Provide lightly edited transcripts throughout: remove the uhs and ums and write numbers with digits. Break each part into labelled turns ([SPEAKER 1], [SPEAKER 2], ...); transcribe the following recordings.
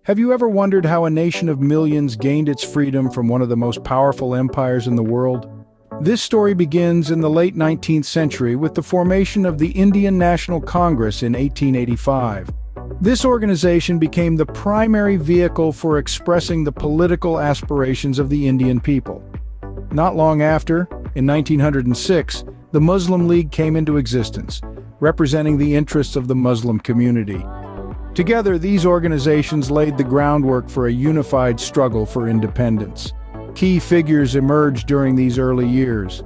[SPEAKER 1] Have you ever wondered how a nation of millions gained its freedom from one of the most powerful empires in the world? This story begins in the late 19th century with the formation of the Indian National Congress in 1885. This organization became the primary vehicle for expressing the political aspirations of the Indian people. Not long after, in 1906, the Muslim League came into existence, representing the interests of the Muslim community. Together, these organizations laid the groundwork for a unified struggle for independence. Key figures emerged during these early years.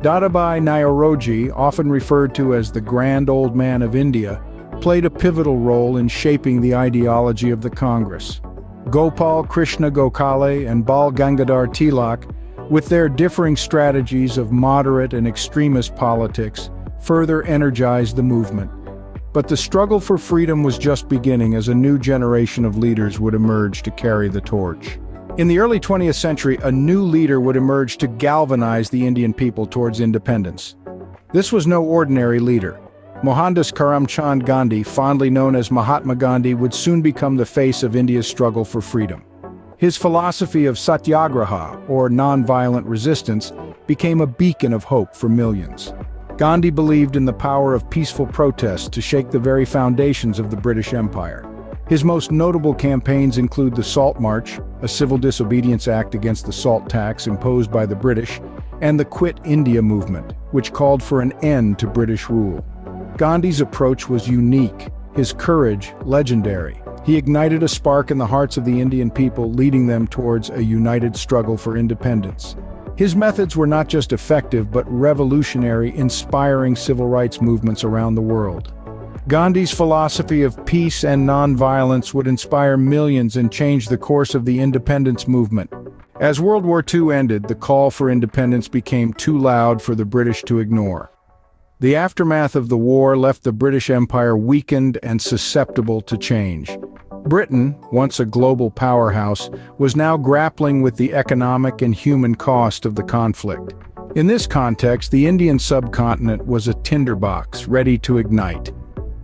[SPEAKER 1] Dadabhai Naoroji, often referred to as the Grand Old Man of India, played a pivotal role in shaping the ideology of the Congress. Gopal Krishna Gokhale and Bal Gangadhar Tilak, with their differing strategies of moderate and extremist politics, further energized the movement. But the struggle for freedom was just beginning as a new generation of leaders would emerge to carry the torch. In the early 20th century, a new leader would emerge to galvanize the Indian people towards independence. This was no ordinary leader. Mohandas Karamchand Gandhi, fondly known as Mahatma Gandhi, would soon become the face of India's struggle for freedom. His philosophy of satyagraha, or nonviolent resistance, became a beacon of hope for millions. Gandhi believed in the power of peaceful protest to shake the very foundations of the British Empire. His most notable campaigns include the Salt March, a civil disobedience act against the salt tax imposed by the British, and the Quit India movement, which called for an end to British rule. Gandhi's approach was unique, his courage legendary. He ignited a spark in the hearts of the Indian people, leading them towards a united struggle for independence. His methods were not just effective but revolutionary, inspiring civil rights movements around the world. Gandhi's philosophy of peace and nonviolence would inspire millions and change the course of the independence movement. As World War II ended, the call for independence became too loud for the British to ignore. The aftermath of the war left the British Empire weakened and susceptible to change. Britain, once a global powerhouse, was now grappling with the economic and human cost of the conflict. In this context, the Indian subcontinent was a tinderbox ready to ignite.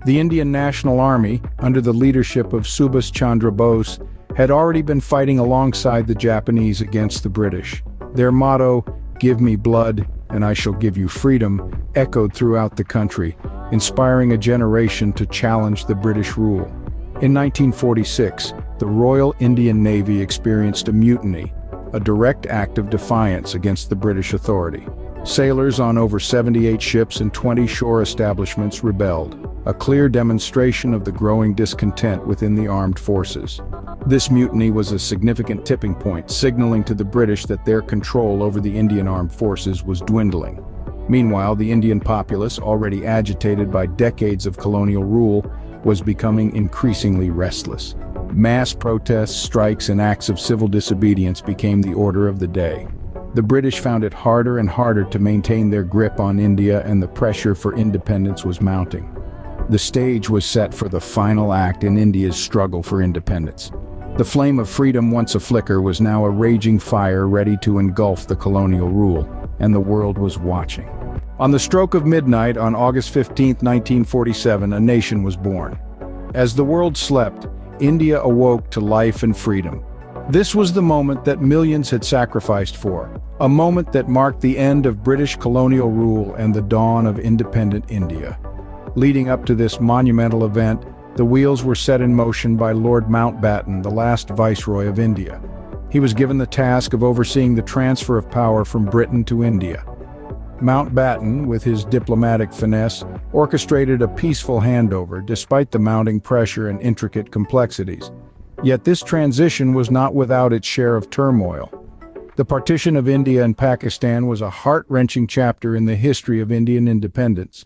[SPEAKER 1] The Indian National Army, under the leadership of Subhas Chandra Bose, had already been fighting alongside the Japanese against the British. Their motto, "Give me blood, and I shall give you freedom," echoed throughout the country, inspiring a generation to challenge the British rule. In 1946, the Royal Indian Navy experienced a mutiny, a direct act of defiance against the British authority. Sailors on over 78 ships and 20 shore establishments rebelled, a clear demonstration of the growing discontent within the armed forces. This mutiny was a significant tipping point, signaling to the British that their control over the Indian armed forces was dwindling. Meanwhile, the Indian populace, already agitated by decades of colonial rule, was becoming increasingly restless. Mass protests, strikes, and acts of civil disobedience became the order of the day. The British found it harder and harder to maintain their grip on India, and the pressure for independence was mounting. The stage was set for the final act in India's struggle for independence. The flame of freedom, once a flicker, was now a raging fire ready to engulf the colonial rule, and the world was watching. On the stroke of midnight on August 15, 1947, a nation was born. As the world slept, India awoke to life and freedom. This was the moment that millions had sacrificed for, a moment that marked the end of British colonial rule and the dawn of independent India. Leading up to this monumental event, the wheels were set in motion by Lord Mountbatten, the last Viceroy of India. He was given the task of overseeing the transfer of power from Britain to India. Mountbatten, with his diplomatic finesse, orchestrated a peaceful handover despite the mounting pressure and intricate complexities. Yet this transition was not without its share of turmoil. The partition of India and Pakistan was a heart-wrenching chapter in the history of Indian independence.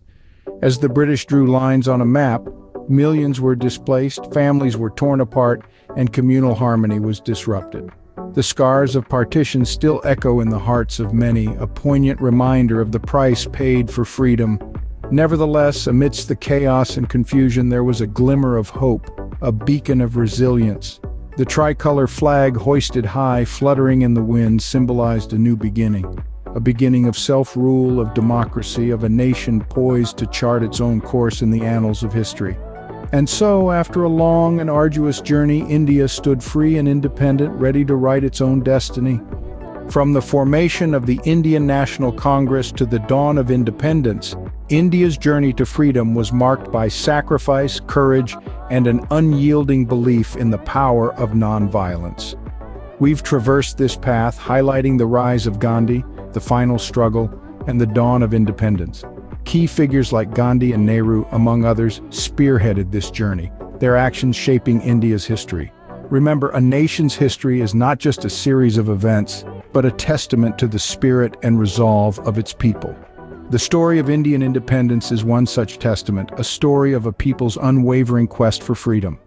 [SPEAKER 1] As the British drew lines on a map, millions were displaced, families were torn apart, and communal harmony was disrupted. The scars of partition still echo in the hearts of many, a poignant reminder of the price paid for freedom. Nevertheless, amidst the chaos and confusion, there was a glimmer of hope, a beacon of resilience. The tricolor flag hoisted high, fluttering in the wind, symbolized a new beginning. A beginning of self-rule, of democracy, of a nation poised to chart its own course in the annals of history. And so, after a long and arduous journey, India stood free and independent, ready to write its own destiny. From the formation of the Indian National Congress to the dawn of independence, India's journey to freedom was marked by sacrifice, courage, and an unyielding belief in the power of nonviolence. We've traversed this path, highlighting the rise of Gandhi, the final struggle, and the dawn of independence. Key figures like Gandhi and Nehru, among others, spearheaded this journey, their actions shaping India's history. Remember, a nation's history is not just a series of events, but a testament to the spirit and resolve of its people. The story of Indian independence is one such testament, a story of a people's unwavering quest for freedom.